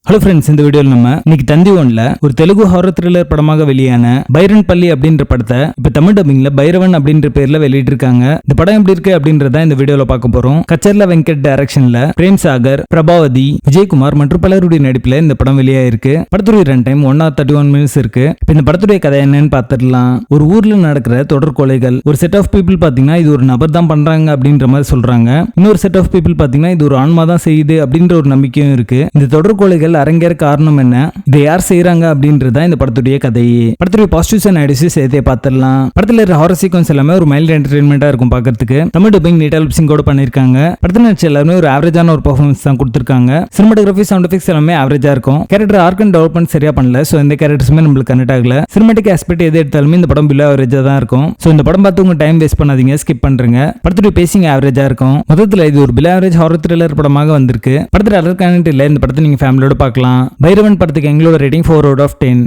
Hello friends, இந்த வீடியோவில் நம்ம இன்னைக்கு தந்தி ஒன்ல ஒரு தெலுங்கு ஹாரர் த்ரில்லர் படமாக வெளியான பைரன் பள்ளி அப்படின்ற படத்தை இப்ப தமிழ் டப்பிங்ல பைரவன் அப்படின்ற பேர்ல வெளியிட்டு இருக்காங்க. இந்த படம் எப்படி இருக்கு அப்படின்றத இந்த வீடியோல பார்க்க போறோம். கச்சர்ல வெங்கட் டைரக்ஷன்ல பிரேம் சாகர், பிரபாவதி, விஜயகுமார் மற்றும் பலருடைய நடிப்புல இந்த படம் வெளியாயிருக்கு. படத்துடைய ரன் டைம் 1:31 minutes இருக்கு. இப்ப இந்த படத்துடைய கதை என்னன்னு பார்த்துடலாம். ஒரு ஊர்ல நடக்கிற தொடர் கொலைகள். ஒரு செட் ஆஃப் பீப்புள் பாத்தீங்கன்னா இது ஒரு நபர் தான் பண்றாங்க அப்படின்ற மாதிரி சொல்றாங்க. இன்னொரு செட் ஆஃப் பீப்புள் பாத்தீங்கன்னா இது ஒரு ஆன்மா தான் செய்யுது அப்படின்ற ஒரு நம்பிக்கையும் இருக்கு. இந்த தொடர் கொலைகள் அரங்கேற காரணம் என்ன, இதை யார் செய்யறாங்க அப்படின்றத இந்த படத்துடைய கதையே. படத்துடைய பாசிட்டிவ்ஸ் அண்ட் நெகட்டிவ்ஸ் சேர்த்தே பார்த்துடலாம். படத்துல இருக்க ஹாரர் சீக்வன்ஸ் எல்லாமே ஒரு மைல்ட் என்டர்டெயின்மெண்டா இருக்கும் பார்க்கிறதுக்கு. தமிழ் டப்பிங் நீட்டா லிப்சிங்கோட பண்ணிருக்காங்க. படத்துல நடிச்ச எல்லாருமே ஒரு ஆவரேஜான ஒரு பெர்ஃபார்மன்ஸ் தான் கொடுத்திருக்காங்க. சினிமாட்டோகிராஃபி, சவுண்ட் எஃபெக்ட்ஸ் எல்லாமே ஆவரேஜா இருக்கும். கேரக்டர் ஆர்க் அண்ட் டெவலப்மெண்ட் சரியா பண்ணல. சோ இந்த கேரக்டர்ஸுமே நம்மளுக்கு கனெக்ட் ஆகல. சினிமாட்டிக் ஆஸ்பெக்ட் எது எடுத்தாலுமே இந்த படம் பிலோ ஆவரேஜா தான் இருக்கும். சோ இந்த படம் பார்த்து உங்க டைம் வேஸ்ட் பண்ணாதீங்க, ஸ்கிப் பண்றீங்க. படத்துடைய பேசிங் ஆவரேஜா இருக்கும். மொத்தத்துல இது ஒரு பிலோ ஆவரேஜ் ஹாரர் த்ரில்லர் படமாக வந்திருக்கு. படத்துல அதர் கனெக்ட் இல்ல. இந்த படத்தை நீங்க ஃபேமிலியோட பார்க்கலாம். பைரவன் படத்துக்கு எங்களோட ரேட்டிங் 4 out of 10.